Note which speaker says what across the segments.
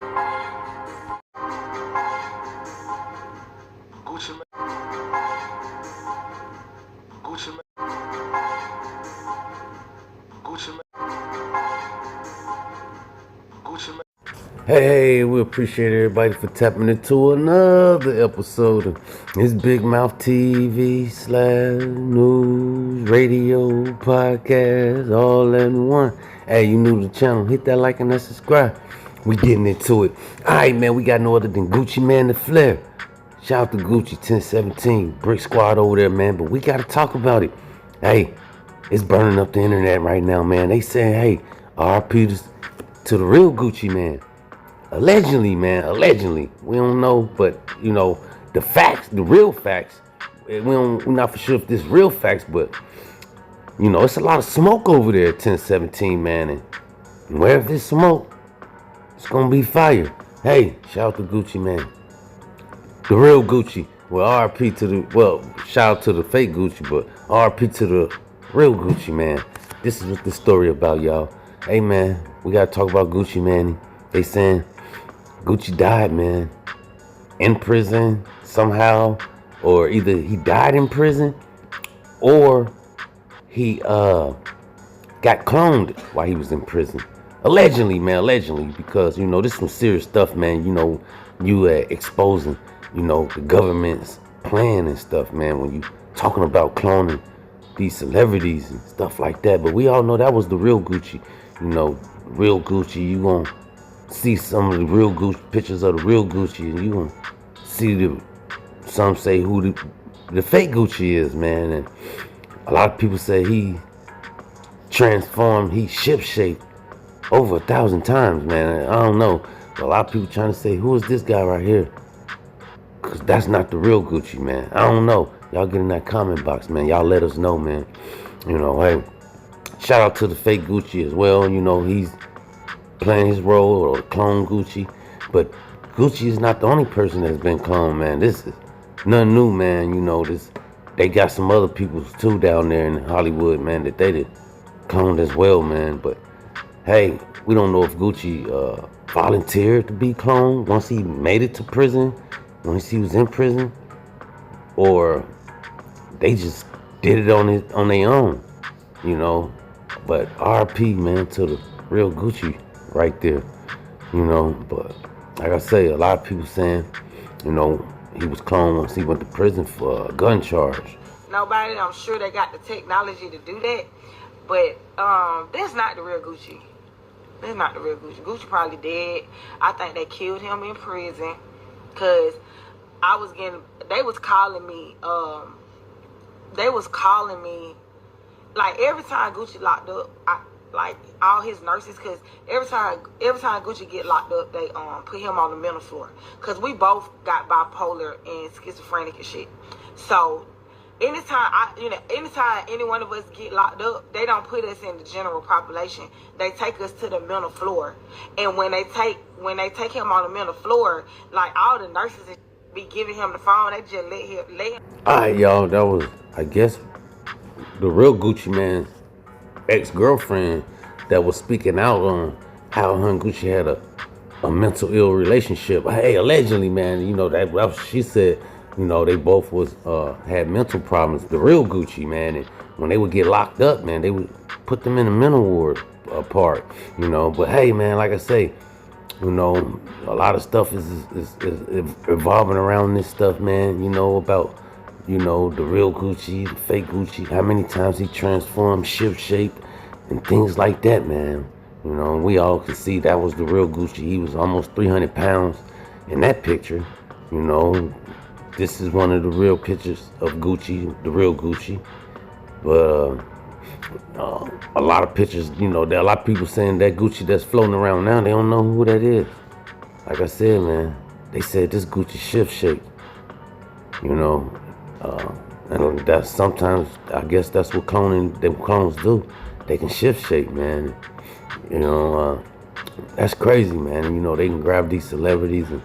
Speaker 1: Gucci man. Gucci man. Gucci man. Gucci man. Hey, we appreciate everybody for tapping into another episode of this Big Mouth TV / news, radio, podcast, all in one. Hey, you new to the channel, hit that like and that subscribe. We getting into it. Alright, man, we got no other than Gucci Man the Flair. Shout out to Gucci 1017, Brick Squad over there, man. But we got to talk about it. Hey, it's burning up the internet right now, man. They saying, hey, RP to the real Gucci man. Allegedly, man, allegedly. We don't know, but, you know, the facts, the real facts, we're not for sure if this real facts, but, you know, it's a lot of smoke over there at 1017, man. And wherever there's smoke, it's going to be fire. Hey, shout out to Gucci, man. The real Gucci. Well, RP to the, well, shout out to the fake Gucci, but RP to the real Gucci, man. This is what the story about, y'all. Hey, man, we got to talk about Gucci, man. They saying Gucci died, man, in prison somehow, or either he died in prison or he got cloned while he was in prison. Allegedly, man, allegedly, because, you know, this is some serious stuff, man. You know, you exposing, you know, the government's plan and stuff, man, when you talking about cloning these celebrities and stuff like that. But we all know that was the real Gucci. You know, real Gucci, you gonna see some of the real Gucci, pictures of the real Gucci, and you gonna see some say who the fake Gucci is, man. And a lot of people say he transformed, he ship-shaped over 1,000 times, man. I don't know, but a lot of people trying to say, who is this guy right here? Because that's not the real Gucci, man. I don't know. Y'all get in that comment box, man. Y'all let us know, man. You know, hey, shout out to the fake Gucci as well. You know, he's playing his role, or clone Gucci. But Gucci is not the only person that's been cloned, man. This is nothing new, man. You know, they got some other people too down there in Hollywood, man, that they did cloned as well, man. But hey, we don't know if Gucci volunteered to be cloned once he made it to prison, once he was in prison, or they just did it on their own, you know. But RP, man, to the real Gucci right there, you know. But like I say, a lot of people saying, you know, he was cloned once he went to prison for a gun charge.
Speaker 2: Nobody, I'm sure they got the technology to do that, but that's not the real Gucci. That's not the real Gucci. Gucci probably dead. I think they killed him in prison, because they was calling me, like, every time Gucci locked up, like all his nurses, because every time Gucci get locked up, they put him on the mental floor, because we both got bipolar and schizophrenic and shit. So anytime any one of us get locked up, they don't put us in the general population. They take us to the mental floor, and when they take him on the mental floor, like, all the nurses be giving him the phone. They just let him.
Speaker 1: All right, y'all, that was, I guess, the real Gucci man's ex-girlfriend that was speaking out on how her and Gucci had a mental ill relationship. Hey, allegedly, man, you know, that she said, you know, they both was had mental problems. The real Gucci, man, and when they would get locked up, man, they would put them in the mental ward part, you know. But hey, man, like I say, you know, a lot of stuff is evolving around this stuff, man. You know, about, you know, the real Gucci, the fake Gucci, how many times he transformed, ship-shaped, and things like that, man. You know, we all could see that was the real Gucci. He was almost 300 pounds in that picture. You know, this is one of the real pictures of Gucci, the real Gucci. But a lot of pictures, you know, there are a lot of people saying that Gucci that's floating around now, they don't know who that is. Like I said, man, they said this Gucci ship-shaped, you know. And that's sometimes, I guess that's what them clones do. They can shift shape, man. You know, that's crazy, man. And, you know, they can grab these celebrities and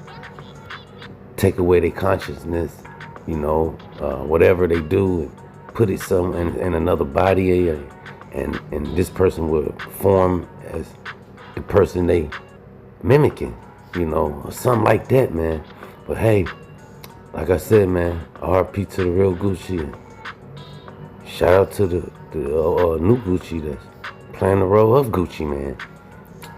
Speaker 1: take away their consciousness, you know, whatever they do, and put it in another body, and this person will form as the person they mimicking. or something like that, man. But hey, like I said, man, RP to the real Gucci. And shout out to the new Gucci that's playing the role of Gucci, man.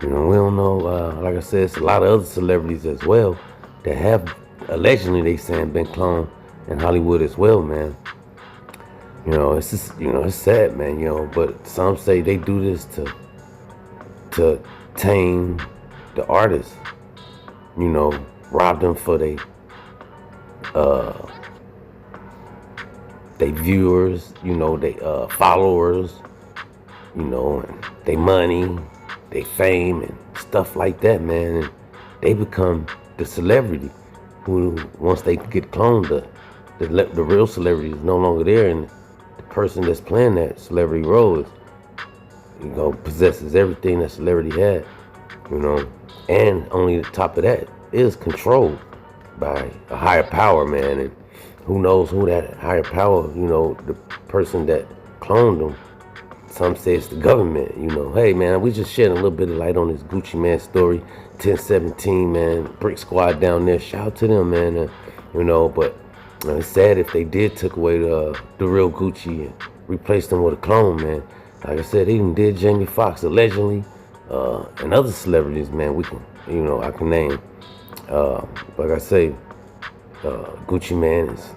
Speaker 1: We don't know, like I said, it's a lot of other celebrities as well that have allegedly, they saying, been cloned in Hollywood as well, man. It's just, it's sad, man, but some say they do this to tame the artists, rob them for they viewers, they followers, and they money, they fame and stuff like that, man. And they become the celebrity who, once they get cloned, the real celebrity is no longer there, and the person that's playing that celebrity role is, possesses everything that celebrity had, and only the top of that is controlled by a higher power, man. And who knows who that higher power, the person that cloned them. Some say it's the government, Hey, man, we just shedding a little bit of light on this Gucci Man story. 1017, man, Brick Squad down there. Shout out to them, man. But it's sad if they did took away the real Gucci and replaced them with a clone, man. Like I said, they even did Jamie Foxx allegedly, and other celebrities, man. We can, I can name. Like I say, Gucci Man is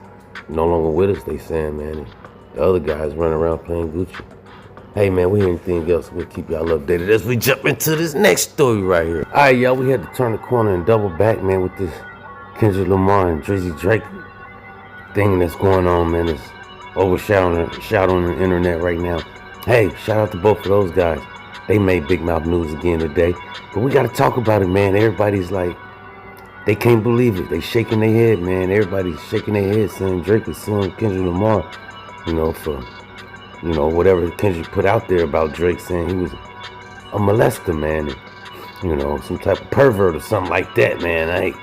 Speaker 1: no longer with us. They saying, man. The other guys running around playing Gucci. Hey, man, we hear anything else, we'll keep y'all updated as we jump into this next story right here. All right, y'all, we had to turn the corner and double back, man, with this Kendrick Lamar and Drizzy Drake thing that's going on, man. It's overshadowing the internet right now. Hey, shout out to both of those guys. They made big mouth news again today. But we got to talk about it, man. Everybody's like, they can't believe it. They shaking their head, man. Everybody's shaking their head saying Drake is suing Kendrick Lamar, for... whatever Kendrick put out there about Drake, saying he was a molester, man, and, some type of pervert or something like that, man.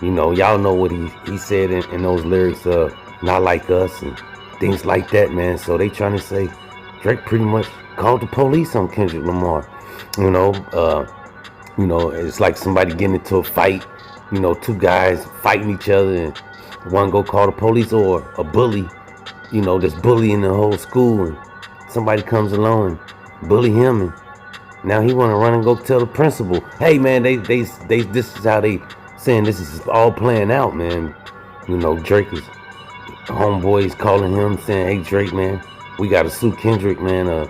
Speaker 1: Y'all know what he said in those lyrics, not like us and things like that, man. So they trying to say Drake pretty much called the police on Kendrick Lamar. It's like somebody getting into a fight, two guys fighting each other and one go call the police, or a bully, that's bullying the whole school, and somebody comes along and bully him, and now he want to run and go tell the principal. Hey, man, they this is how they saying this is all playing out, man. Drake is homeboys calling him saying, hey, Drake, man, we gotta sue Kendrick, man.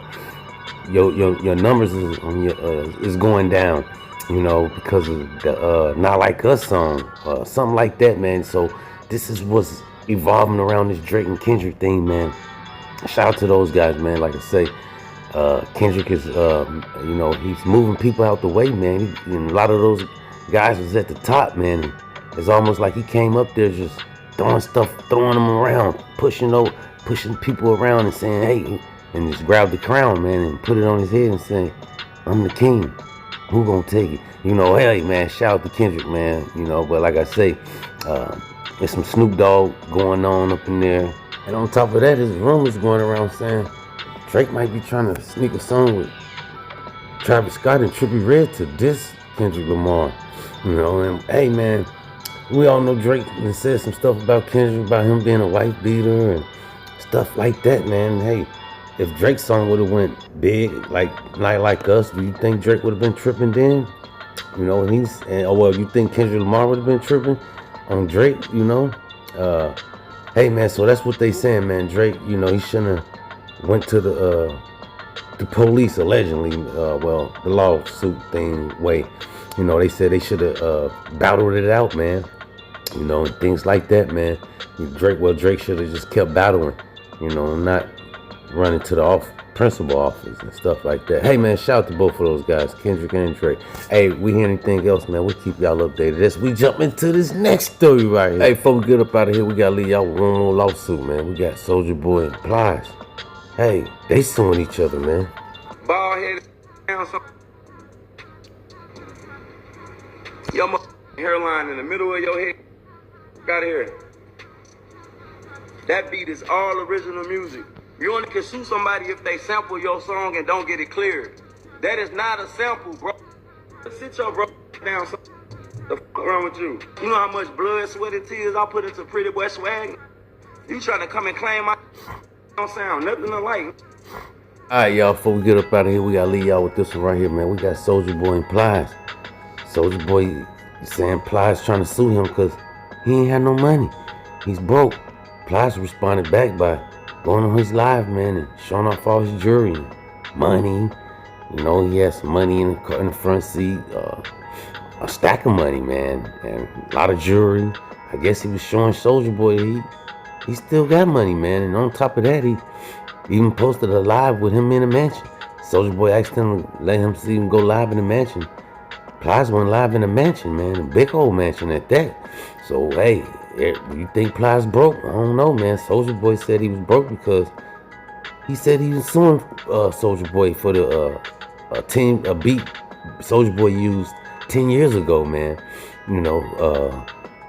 Speaker 1: Your numbers is going down, because of the Not Like Us song, something like that, man. So this is what's evolving around this Drake and Kendrick thing, man. Shout out to those guys, man. Like I say, Kendrick is, he's moving people out the way, man. And a lot of those guys was at the top, man. It's almost like he came up there just throwing them around, pushing people around and saying, hey, and just grabbed the crown, man, and put it on his head and saying, I'm the king. Who gonna take it? Hey, man, shout out to Kendrick, man. But like I say, there's some Snoop Dogg going on up in there. And on top of that, there's rumors going around saying Drake might be trying to sneak a song with Travis Scott and Trippie Redd to diss Kendrick Lamar. And hey, man, we all know Drake has said some stuff about Kendrick, about him being a wife beater and stuff like that, man. Hey, if Drake's song would have went big, like Not Like Us, do you think Drake would have been tripping then? You think Kendrick Lamar would have been tripping on Drake, Hey, man, so that's what they saying, man. Drake, he shouldn't have went to the police, allegedly, the lawsuit thing way. They said they should have battled it out, man. And things like that, man. Drake should have just kept battling, not running to the principal office and stuff like that. Hey, man, shout out to both of those guys, Kendrick and Drake. Hey, we hear anything else, man, we'll keep y'all updated as we jump into this next story right here. Hey, before we get up out of here, we gotta leave y'all with one more lawsuit, man. We got Soulja Boy and Plies. Hey, they suing each other, man.
Speaker 3: Bald headed your hairline in the middle of your head. Got here. That beat is all original music. You only can sue somebody if they sample your song and don't get it cleared. That is not a sample, bro. Sit your bro down. The fuck wrong with you? You know how much blood, sweat, and tears I put into Pretty Boy swag? You trying to come and claim my don't sound nothing alike.
Speaker 1: Alright, y'all, before we get up out of here, we gotta leave y'all with this one right here, man. We got Soulja Boy and Plies. Soulja Boy saying Plies trying to sue him because he ain't had no money. He's broke. Plies responded back by going on his live, man, and showing off all his jewelry and money. You know, he has some money in the front seat, a stack of money, man, and a lot of jewelry. I guess he was showing Soulja Boy he still got money, man. And on top of that, he even posted a live with him in the mansion. Soulja Boy asked him to let him see him go live in the mansion. Plies went live in the mansion, man, a big old mansion at that. So, hey, you think Plies broke? I don't know, man. Soulja Boy said he was broke because he said he was suing Soulja Boy for the a beat Soulja Boy used 10 years ago, man. You know,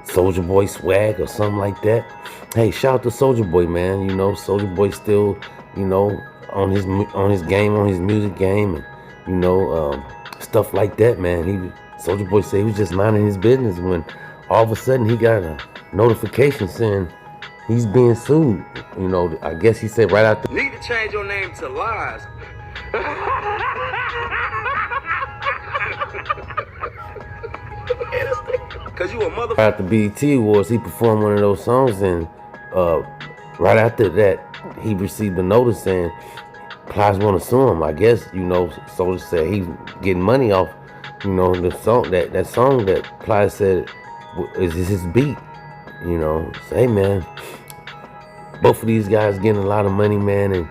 Speaker 1: Soulja Boy swag or something like that. Hey, shout out to Soulja Boy, man. You know, Soulja Boy still, you know, on his game, on his music game, and you know, stuff like that, man. Soulja Boy said he was just minding his business when all of a sudden he got a notification saying he's being sued. You know, I guess he said right out there.
Speaker 3: Need to change your name to Lies. Cause you a mother.
Speaker 1: At the BET Awards, he performed one of those songs, and right after that, he received a notice saying Plies want to sue him. I guess, you know, Soulja said he's getting money off, you know, the song that song that Plies said is his beat. You know, so, hey, man, both of these guys getting a lot of money, man, and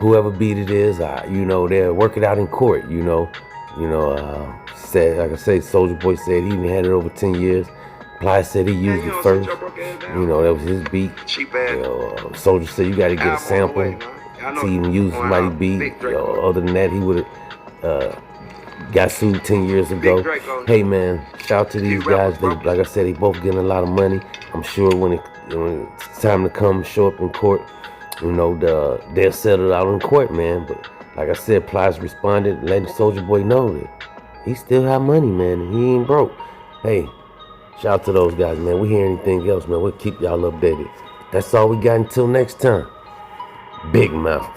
Speaker 1: whoever beat it is, you know, they'll work it out in court. Said, like I say, Soulja Boy said he had it over 10 years. Plies said he used it first. You know, that was his beat. Soulja said you got to get a sample to even use somebody's beat. Other than that, he would have got sued 10 years ago. Hey, man, shout out to these guys. They, like I said, they both getting a lot of money. I'm sure when it's time to come show up in court, you know, they'll settle it out in court, man. But like I said, Plies responded, letting Soulja Boy know that he still have money, man, and he ain't broke. Hey, shout out to those guys, man. We hear anything else, man, we'll keep y'all updated. That's all we got until next time. Big Mouth.